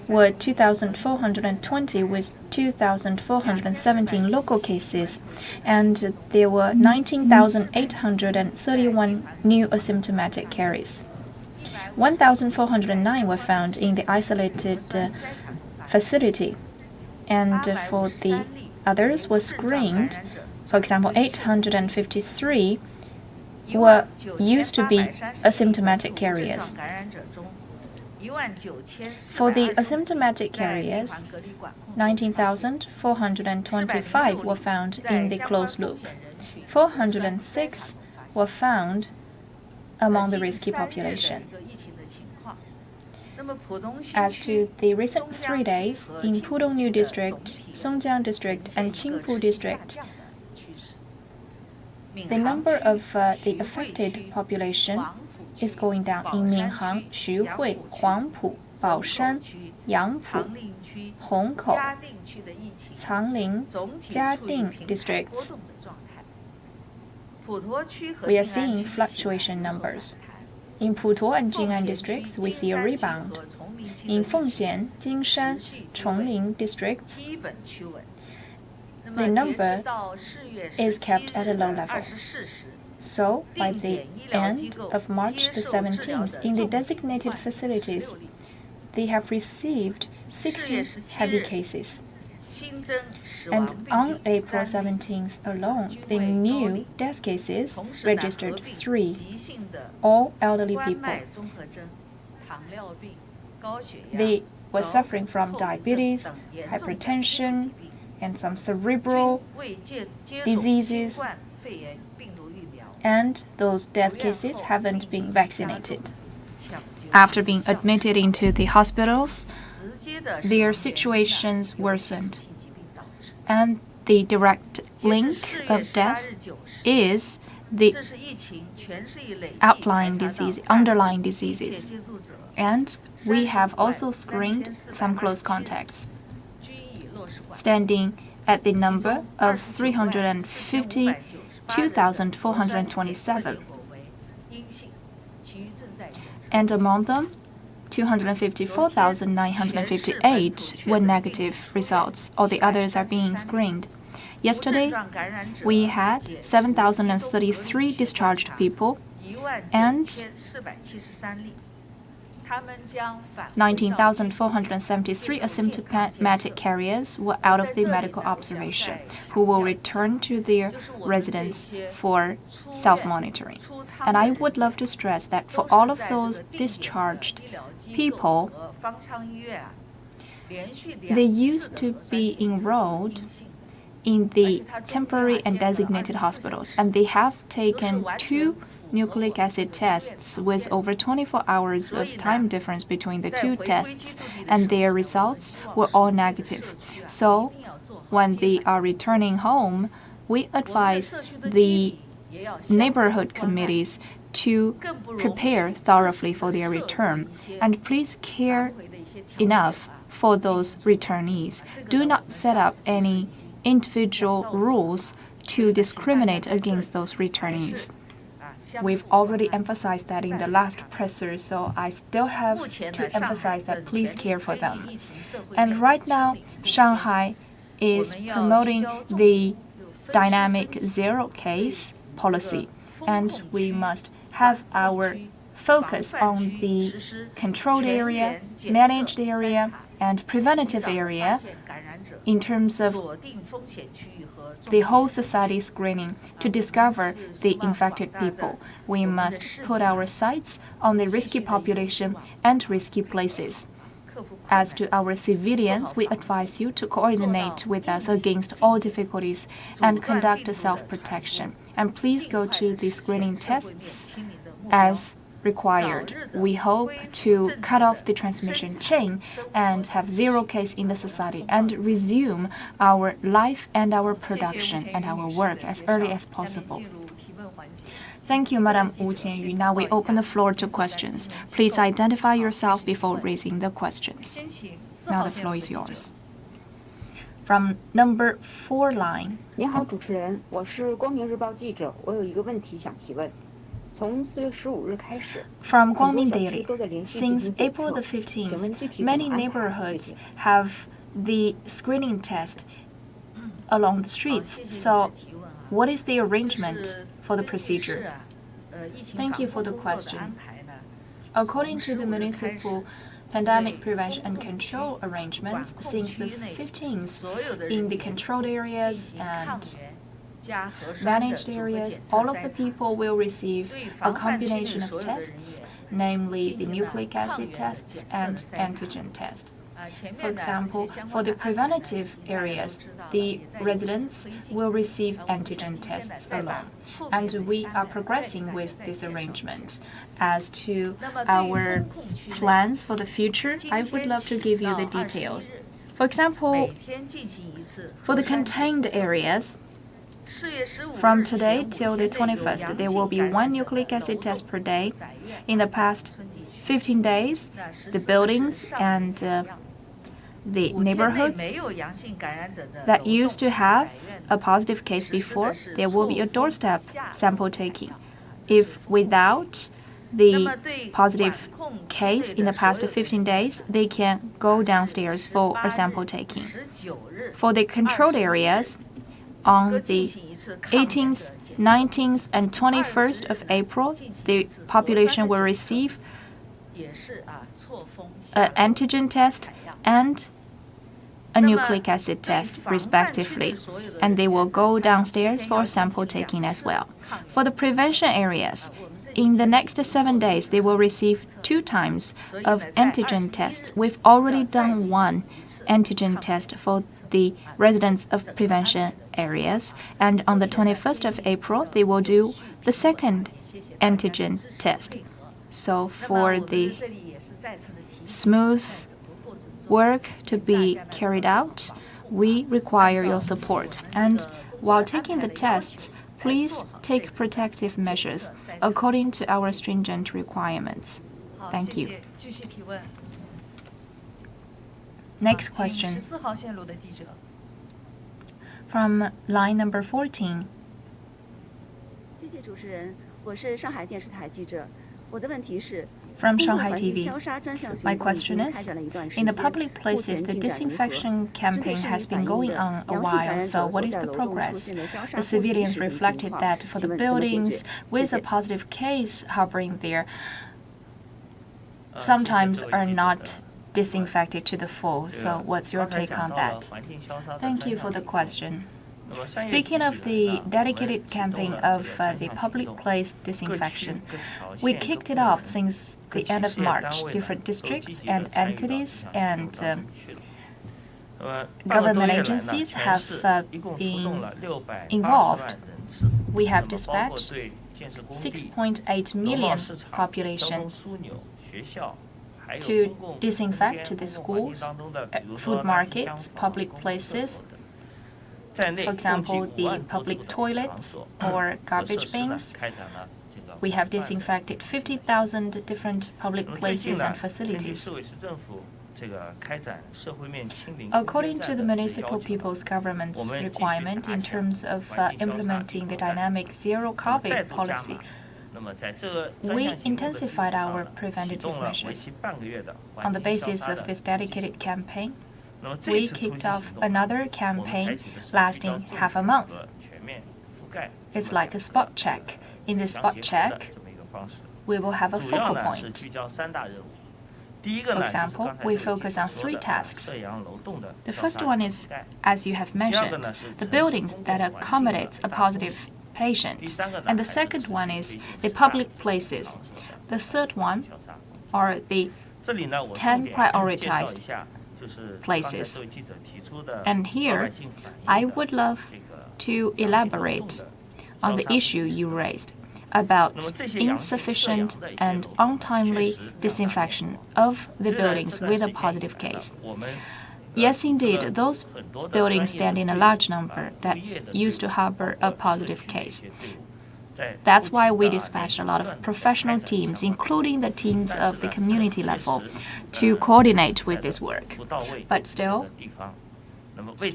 were 2,420 with 2,417 local cases, and there were 19,831 new asymptomatic cases. 1,409 were found in the isolated facility, and for the others were screened. For example, 853 were used to be asymptomatic carriers. For the asymptomatic carriers, 19,425 were found in the closed loop. 406 were found among the risky population. As to the recent 3 days, in Pudong District, Songjiang District, and Qingpu District, the number of the affected population is going down in Minhang, Xuhui, Huangpu, Baoshan, Yangpu, Hongkou, Cangling, Jiading districts. We are seeing fluctuation numbers. In Putuo and Jing'an districts, we see a rebound. In Fengxian, Jingshan, Chongling districts, the number is kept at a low level. So, by the end of March the 17th, in the designated facilities, they have received 60 heavy cases. And on April 17th alone, the new death cases registered 3, all elderly people. They were suffering from diabetes, hypertension, and some cerebral diseases, and those death cases haven't been vaccinated. After being admitted into the hospitals, their situations worsened, and the direct link of death is the underlying diseases. And we have also screened some close contacts, standing at the number of 352,427. And among them, 254,958 were negative results. All the others are being screened. Yesterday, we had 7,033 discharged people, and 19,473 asymptomatic carriers were out of the medical observation, who will return to their residence for self-monitoring. And I would love to stress that for all of those discharged people, they used to be enrolled in the temporary and designated hospitals, and they have taken 2 nucleic acid tests with over 24 hours of time difference between the 2 tests, and their results were all negative. So, when they are returning home, we advise the neighborhood committees to prepare thoroughly for their return, and please care enough for those returnees. Do not set up any individual rules to discriminate against those returnees. We've already emphasized that in the last presser, so I still have to emphasize that please care for them. And right now, Shanghai is promoting the dynamic zero-case policy, and we must have our focus on the controlled area, managed area, and preventative area in terms of the whole society screening to discover the infected people. We must put our sights on the risky population and risky places. As to our civilians, we advise you to coordinate with us against all difficulties and conduct self-protection. And please go to the screening tests as required. We hope to cut off the transmission chain and have zero case in the society and resume our life and our production and our work as early as possible. Thank you, Madam Wu Jianyu. Now we open the floor to questions. Please identify yourself before raising the questions. Now the floor is yours. From number 4 line. 你好，主持人，我是光明日报记者，我有一个问题想提问。From Guangming Daily, since April the 15th, many neighborhoods have the screening test along the streets. So, what is the arrangement for the procedure? Thank you for the question. According to the municipal pandemic prevention and control arrangements, since the 15th, in the controlled areas and managed areas, all of the people will receive a combination of tests, namely the nucleic acid tests and antigen test. For example, for the preventative areas, the residents will receive antigen tests alone. And we are progressing with this arrangement. As to our plans for the future, I would love to give you the details. For example, for the contained areas, from today till the 21st, there will be 1 nucleic acid test per day. In the past 15 days, the buildings and the neighborhoods that used to have a positive case before, there will be a doorstep sample taking. If without the positive case in the past 15 days, they can go downstairs for a sample taking. For the controlled areas, on the 18th, 19th, and 21st of April, the population will receive an antigen test and a nucleic acid test, respectively, and they will go downstairs for sample taking as well. For the prevention areas, in the next 7 days, they will receive 2 times of antigen tests. We've already done 1 antigen test for the residents of prevention areas, and on the 21st of April, they will do the 2nd antigen test. So for the smooth work to be carried out, we require your support. And while taking the tests, please take protective measures according to our stringent requirements. Thank you. Next question. From line number 14. 谢谢主持人，我是上海电视台记者。我的问题是。 From Shanghai TV. My question is, in the public places, the disinfection campaign has been going on a while, so what is the progress? The civilians reflected that for the buildings with a positive case harboring there, sometimes are not disinfected to the full, so what's your take on that? Thank you for the question. Speaking of the dedicated campaign of the public place disinfection, we kicked it off since the end of March. Different districts and entities and government agencies have been involved. We have dispatched 6.8 million population to disinfect the schools, food markets, public places. For example, the public toilets or garbage bins. We have disinfected 50,000 different public places and facilities. According to the municipal people's government's requirement in terms of implementing the dynamic zero-COVID policy, we intensified our preventative measures. On the basis of this dedicated campaign, we kicked off another campaign lasting half a month. It's like a spot check. In this spot check, we will have a focal point. For example, we focus on 3 tasks. The first one is, as you have mentioned, the buildings that accommodates a positive patient. And the second one is the public places. The third one are the 10 prioritized places. And here, I would love to elaborate on the issue you raised about insufficient and untimely disinfection of the buildings with a positive case. Yes, indeed, those buildings stand in a large number that used to harbor a positive case. That's why we dispatched a lot of professional teams, including the teams of the community level, to coordinate with this work. But still,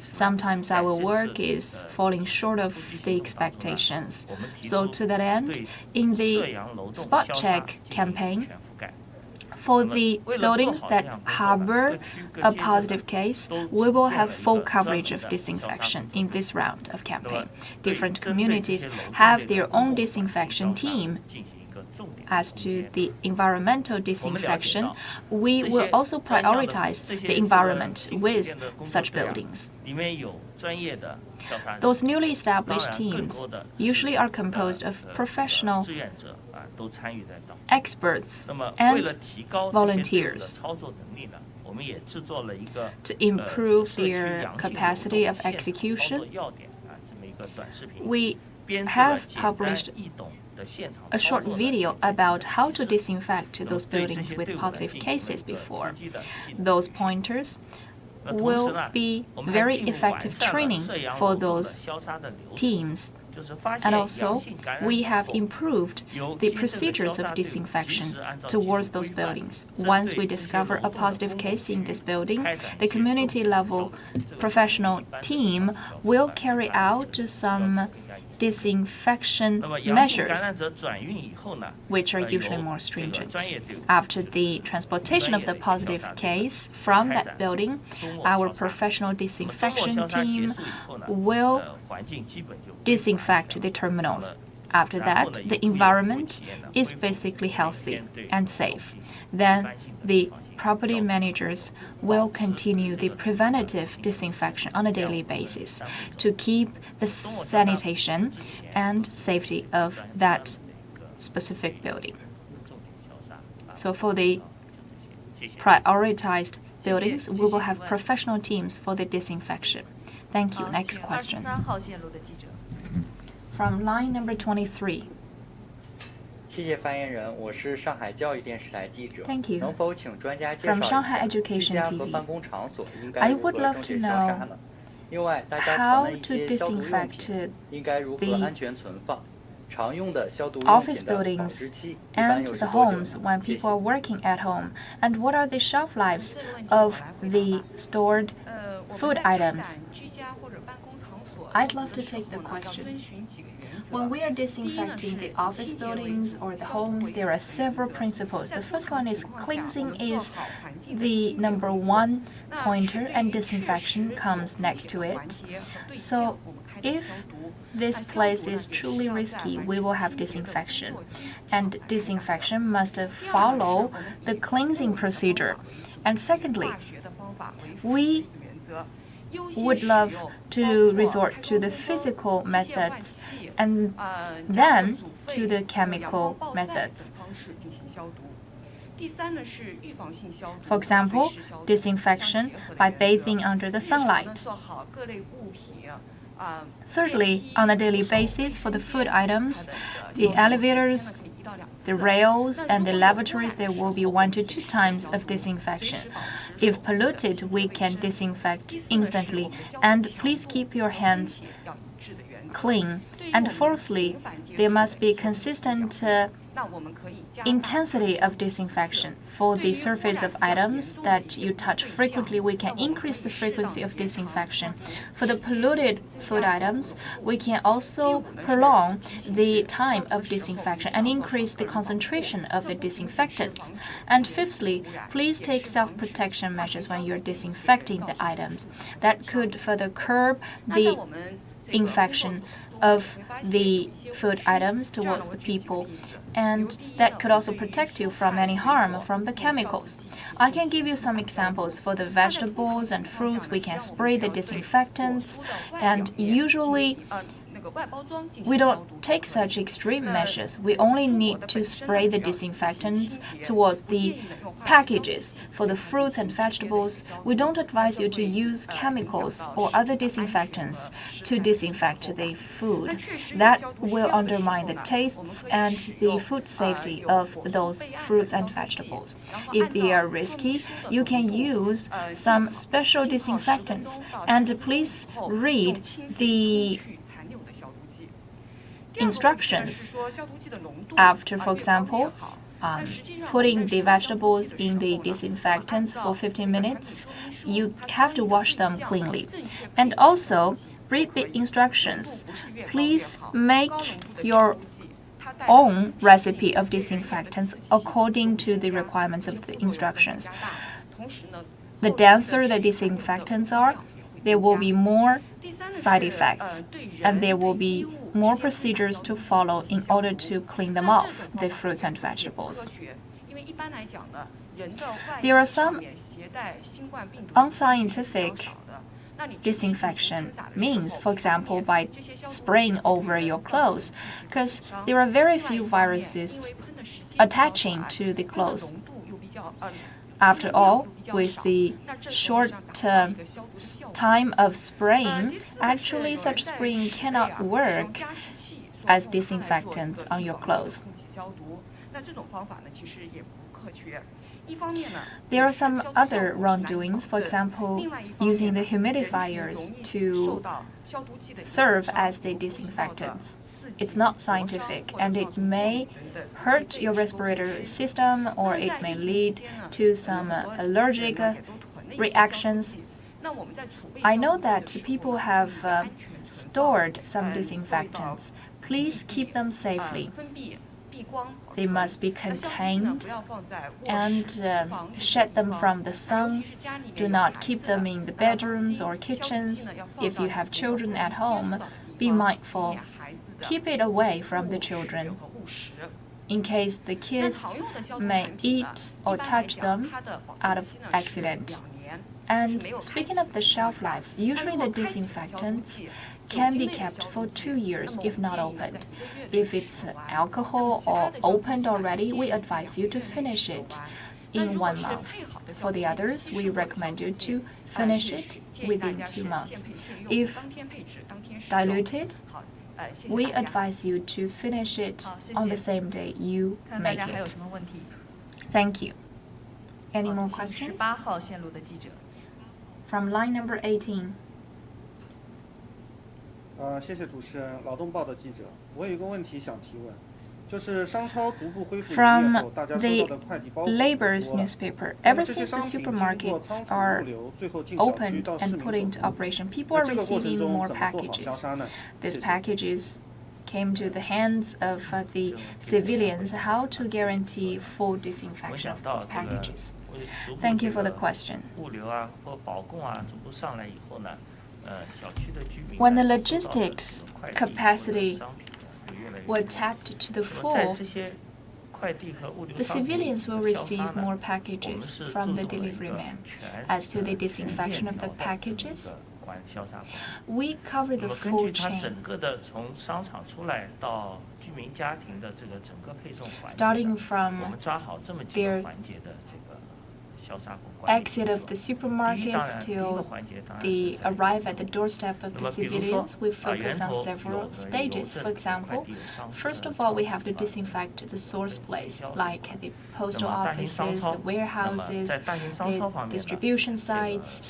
Sometimes our work is falling short of the expectations. So to that end, in the spot check campaign, for the buildings that harbor a positive case, we will have full coverage of disinfection in this round of campaign. Different communities have their own disinfection team. As to the environmental disinfection, we will also prioritize the environment with such buildings. Those newly established teams usually are composed of professional experts and volunteers. To improve their capacity of execution, we have published a short video about how to disinfect those buildings with positive cases before. Those pointers will be very effective training for those teams. And also, we have improved the procedures of disinfection towards those buildings. Once we discover a positive case in this building, the community-level professional team will carry out some disinfection measures, which are usually more stringent. After the transportation of the positive case from that building, our professional disinfection team will disinfect the terminals. After that, the environment is basically healthy and safe. Then the property managers will continue the preventative disinfection on a daily basis to keep the sanitation and safety of that specific building. So for the prioritized buildings, we will have professional teams for the disinfection. Thank you. Next question. From line number 23. Thank you. From Shanghai Education TV. I would love to know how to disinfect the office buildings and the homes when people are working at home, and what are the shelf lives of the stored food items. I'd love to take the question. When we are disinfecting the office buildings or the homes, there are several principles. The first one is cleansing is the number one pointer, and disinfection comes next to it. So if this place is truly risky, we will have disinfection. And disinfection must follow the cleansing procedure. And secondly, we would love to resort to the physical methods and then to the chemical methods. For example, disinfection by bathing under the sunlight. Thirdly, on a daily basis for the food items, the elevators, the rails, and the lavatories, there will be 1 to 2 times of disinfection. If polluted, we can disinfect instantly. And please keep your hands clean. And fourthly, there must be consistent intensity of disinfection. For the surface of items that you touch frequently, we can increase the frequency of disinfection. For the polluted food items, we can also prolong the time of disinfection and increase the concentration of the disinfectants. And fifthly, please take self-protection measures when you're disinfecting the items. That could further curb the infection of the food items towards the people, and that could also protect you from any harm from the chemicals. I can give you some examples. For the vegetables and fruits, we can spray the disinfectants, and usually we don't take such extreme measures. We only need to spray the disinfectants towards the packages. For the fruits and vegetables, we don't advise you to use chemicals or other disinfectants to disinfect the food. That will undermine the tastes and the food safety of those fruits and vegetables. If they are risky, you can use some special disinfectants, and please read the instructions after, for example, putting the vegetables in the disinfectants for 15 minutes, you have to wash them cleanly. And also, read the instructions. Please make your own recipe of disinfectants according to the requirements of the instructions. The denser the disinfectants are, there will be more side effects, and there will be more procedures to follow in order to clean them off, the fruits and vegetables. There are some unscientific disinfection means, for example, by spraying over your clothes, because there are very few viruses attaching to the clothes. After all, with the short time of spraying, actually such spraying cannot work as disinfectants on your clothes. There are some other wrongdoings, for example, using the humidifiers to serve as the disinfectants. It's not scientific, and it may hurt your respiratory system, or it may lead to some allergic reactions. I know that people have stored some disinfectants. Please keep them safely. They must be contained and shed them from the sun. Do not keep them in the bedrooms or kitchens. If you have children at home, be mindful. Keep it away from the children, in case the kids may eat or touch them out of accident. And speaking of the shelf lives, usually the disinfectants can be kept for 2 years if not opened. If it's alcohol or opened already, we advise you to finish it in 1 month. For the others, we recommend you to finish it within 2 months. If diluted, we advise you to finish it on the same day you make it. Thank you. Any more questions? From line number 18. 谢谢主持人，劳动报的记者。我有一个问题想提问，就是商超逐步恢复营业后，大家收到的快递包裹 Labor's newspaper. Ever since the supermarkets are opened and put into operation, people are receiving more packages. These packages came to the hands of the civilians. How to guarantee full disinfection of those packages? Thank you for the question. When the logistics capacity were tapped to the full, the civilians will receive more packages from the delivery man. As to the disinfection of the packages, we cover the full chain, starting from their exit of the supermarkets till they arrive at the doorstep of the civilians. We focus on several stages. For example, first of all, we have to disinfect the source place, like the postal offices, the warehouses, the distribution sites.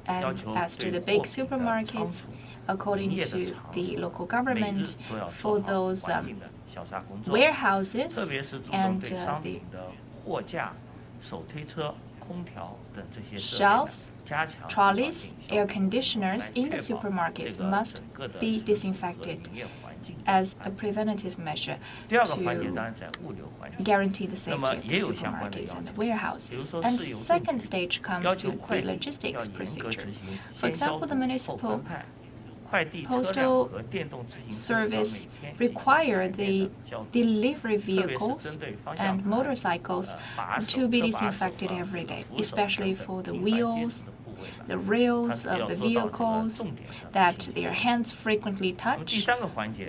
And as to the big supermarkets, according to the local government, for those warehouses and the shelves, trolleys, air conditioners in the supermarkets must be disinfected as a preventative measure to guarantee the safety of the supermarkets and the warehouses. And second stage comes to the logistics procedure. For example, the municipal postal service require the delivery vehicles and motorcycles to be disinfected every day, especially for the wheels, the rails of the vehicles that their hands frequently touch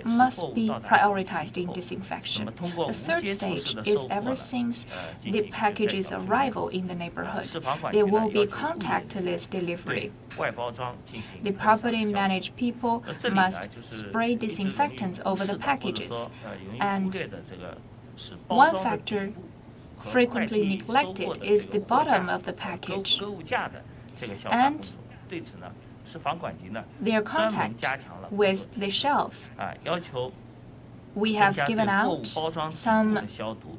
must be prioritized in disinfection. The third stage is ever since the package's arrival in the neighborhood, there will be contactless delivery. The properly managed people must spray disinfectants over the packages. And one factor frequently neglected is the bottom of the package and their contact with the shelves. we have given out some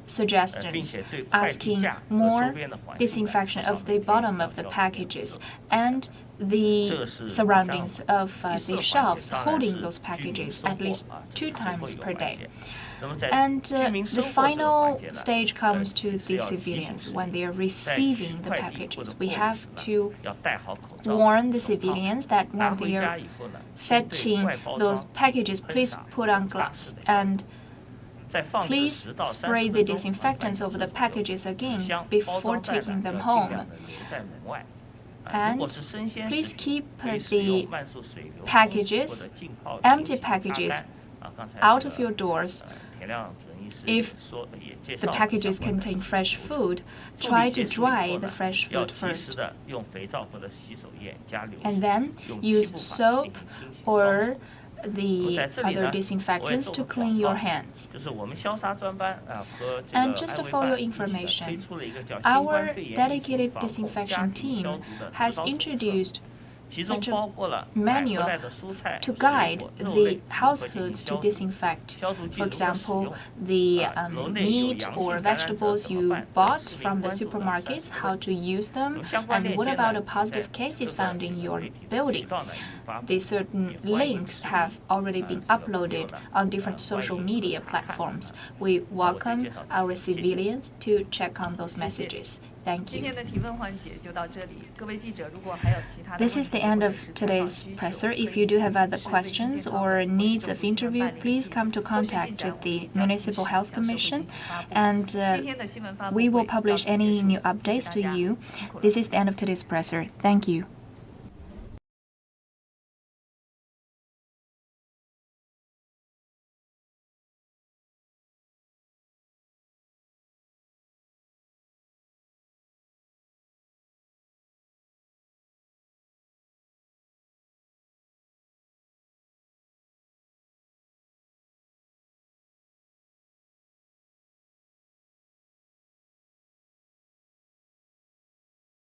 suggestions asking more disinfection of the bottom of the packages and the surroundings of the shelves holding those packages at least 2 times per day. And the final stage comes to the civilians when they are receiving the packages. We have to warn the civilians that when they are fetching those packages, please put on gloves and please spray the disinfectants over the packages again before taking them home. And please keep the packages, empty packages, out of your doors. If the packages contain fresh food, try to dry the fresh food first. And then use soap or the other disinfectants to clean your hands. And just for your information, our dedicated disinfection team has introduced such a manual to guide the households to disinfect. For example, the meat or vegetables you bought from the supermarkets, how to use them, and what about the positive cases found in your building. The certain links have already been uploaded on different social media platforms. We welcome our civilians to check on those messages. Thank you. This is the end of today's presser. If you do have other questions or needs of interview, please come to contact the Municipal Health Commission, and we will publish any new updates to you. This is the end of today's presser. Thank you.